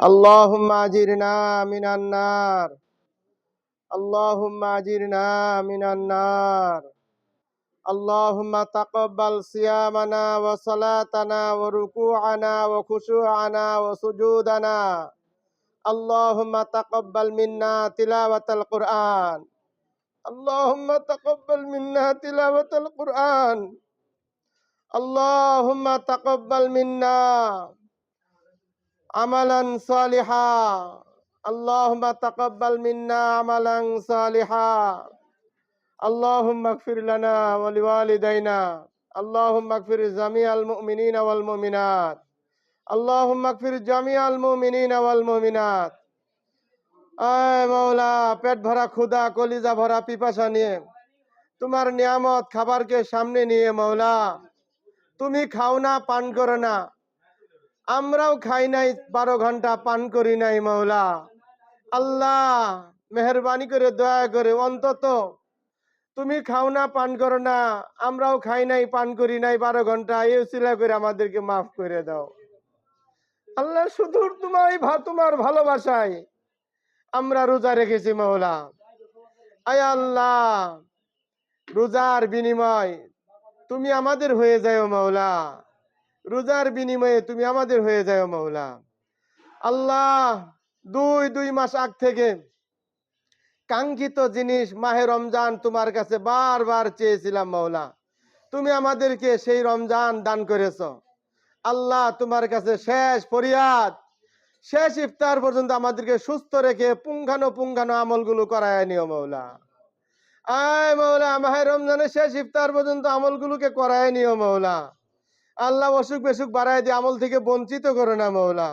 اللهم أجرنا من النار. اللهم أجرنا من النار. اللهم تقبل صيامنا وصلاتنا وركوعنا وخشوعنا وسجودنا. اللهم تقبل منا تلاوة القرآن. اللهم تقبل منا تلاوة القرآن. اللهم تقبل منا عملا صالحا. اللهم تقبل منا عملا صالحا. اللهم اغفر لنا ولوالدينا. اللهم اغفر جميع المؤمنين والمؤمنات. اللهم اغفر جميع المؤمنين والمؤمنات. আয় মাওলা, পেট ভরা ক্ষুধা, কলিজা ভরা পিপাসা নিয়ে, তোমার নিয়ামত খাবারকে সামনে নিয়ে মাওলা, তুমি খাও না, পান করো না, আমরাও খাই নাই, 12 ঘন্টা পান করি নাই মাওলা। আল্লাহ মেহেরবানি করে দয়া করে অন্তত তুমি খাও না, পান করো না, আমরাও খাই নাই, পান করি নাই 12 ঘন্টা, এই উসিলা করে আমাদেরকে মাফ করে দাও। আল্লাহ শুধু তোমার ভালোবাসায় আমরা রোজা রেখেছি মাওলা। আয় আল্লাহ, রোজার বিনিময় তুমি আমাদের হয়ে যাও মাওলা। রোজার বিনিময়ে তুমি আমাদের হয়ে যাও মাওলা। আল্লাহ, দুই মাস আগ থেকে কাঙ্ক্ষিত জিনিস মাহে রমজান তোমার কাছে বারবার চেয়েছিলাম মাওলা। তুমি আমাদেরকে সেই রমজান দান করেছো। আল্লাহ, তোমার কাছে শেষ ফরিয়াদ, শেষ ইফতার পর্যন্ত আমাদেরকে সুস্থ রেখে পুঙ্খানো আমলগুলো করায় নিও মাওলা। আয় মাওলা, মাহে রমজানের শেষ ইফতার পর্যন্ত আমলগুলোকে করায় নিও মাওলা। আল্লাহ, অসুখ বেসুখ বাড়ায় দিয়ে আমল থেকে বঞ্চিত করো না মাওলা।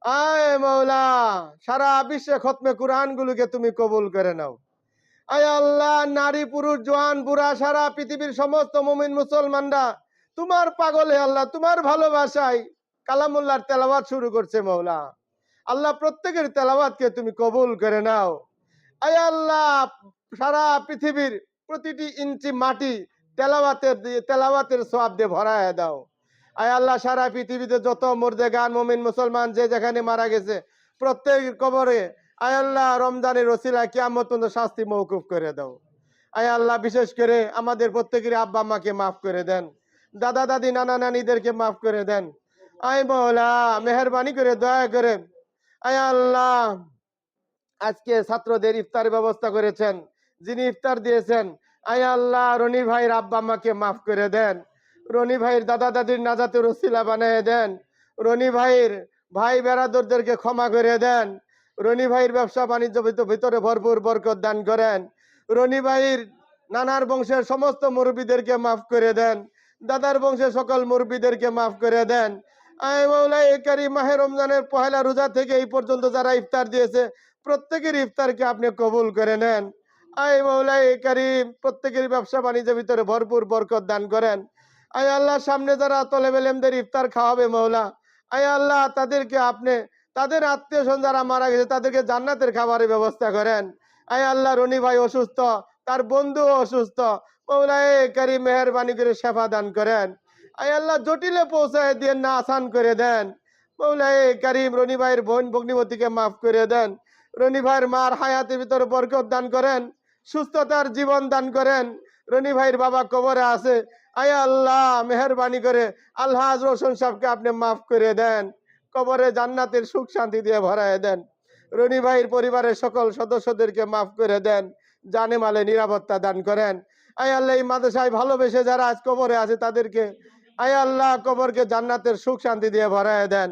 আয় মাওলা, সারা বিশ্বে খতমে কুরআন গুলোকে তুমি কবুল করে নাও। আয় আল্লাহ, নারী পুরুষ জওয়ান বুড়া সারা পৃথিবীর সমস্ত মুমিন মুসলমানরা তোমার পাগলে আল্লাহ, তোমার ভালোবাসায় কালামুল্লাহর তেলাওয়াত শুরু করছে মাওলা। আল্লাহ, প্রত্যেকের তেলাওয়াতকে তুমি কবুল করে নাও। আয় আল্লাহ, সারা পৃথিবীর প্রতিটি ইঞ্চি মাটি তেলাওয়াতের সওয়াব দিয়ে ভরায় দাও। আয় আল্লাহ, সারা পৃথিবীতে যত মুর্দেগান মুমিন মুসলমান যে যেখানে মারা গেছে প্রত্যেকের কবরে আয় আল্লাহ রমজানের ওসিলা কিয়ামত পর্যন্ত শাস্তি মওকুফ করে দাও। আয় আল্লাহ, বিশেষ করে আমাদের প্রত্যেকের আব্বা আম্মাকে মাফ করে দেন, দাদা দাদি নানা নানিদেরকে মাফ করে দেন। আয় মাওলা, মেহেরবানি করে দয়া করে আয় আল্লাহ, আজকে ছাত্রদের ইফতার ব্যবস্থা করেছেন, যিনি ইফতার দিয়েছেন, আয় আল্লাহ রনি ভাইয়ের আব্বা আম্মাকে মাফ করে দেন। রনি ভাইয়ের দাদা দাদির নাজাতের ওসিলা বানিয়ে দেন। রনি ভাইয়ের ভাই বেরাদরদেরকে ক্ষমা করে দেন। রনি ভাইয়ের ব্যবসা বাণিজ্য ভিতরে ভরপুর বরকত দান করেন। রনি ভাইয়ের নানার বংশের সমস্ত মুরব্বীদেরকে মাফ করে দেন। দাদার বংশের সকল মুরব্বীদেরকে মাফ করে দেন। আয় মাওলা, এই কারীম মাহে রমজানের পহেলা রোজা থেকে এই পর্যন্ত যারা ইফতার দিয়েছে প্রত্যেকের ইফতারকে আপনি কবুল করে নেন। আয় মাওলা, এই কারীম প্রত্যেকের ব্যবসা বাণিজ্যের ভিতরে ভরপুর বরকত দান করেন। আয় আল্লাহ, সামনে যারা তলেব ইলমদের ইফতার খাওয়াবে মাওলা, আয় আল্লাহ, তাদেরকে আপনি তাদের আত্মীয় স্বজন যারা মারা গেছে তাদেরকে জান্নাতের খাবারের ব্যবস্থা করেন। আয় আল্লাহ, রনি ভাই অসুস্থ, তার বন্ধু অসুস্থ, মাওলা এই কারীম মেহেরবানি করে শেফা দান করেন। আয় আল্লাহ, জটিলে পৌঁছায় দিয়ে না আসান করে দেন। মাওলা এই কারীম রনি ভাইয়ের বোন ভগ্নিপতিকে মাফ করে দেন। রনি ভাইয়ের মার হায়াতের ভিতরে বরকত দান করেন, সুস্থতার জীবন দান করেন। রনি ভাইয়ের বাবা কবরে আছে, আয় আল্লাহ মেহেরবানি করে আলহাজ রোশন সাহেবকে আপনি মাফ করে দেন, কবরে জান্নাতের সুখ শান্তি দিয়ে ভরায় দেন। রনি ভাইয়ের পরিবারের সকল সদস্যদেরকে মাফ করে দেন, জানে মালে নিরাপত্তা দান করেন। আয় আল্লাহ, এই মাদ্রাসায় ভালোবেসে যারা আজ কবরে আছে তাদেরকে আয় আল্লাহ কবরকে জান্নাতের সুখ শান্তি দিয়ে ভরায় দেন।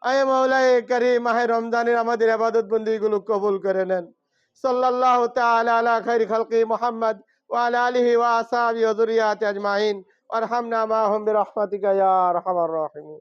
আয় মাওলা এই কারীম মাহে রমজানের আমাদের ইবাদত বন্দেগীগুলো কবুল করে নেন। সাল্লাল্লাহু তাআলা আলা খাইরি খালকি মুহাম্মদ ওয়া আলা আলিহি ওয়া আসহাবিহি ওয়া যুররিয়াতি আজমাইন ওয়ারহামনা মাআহুম বিরহমাতিকা ইয়া আরহামার রাহিমিন।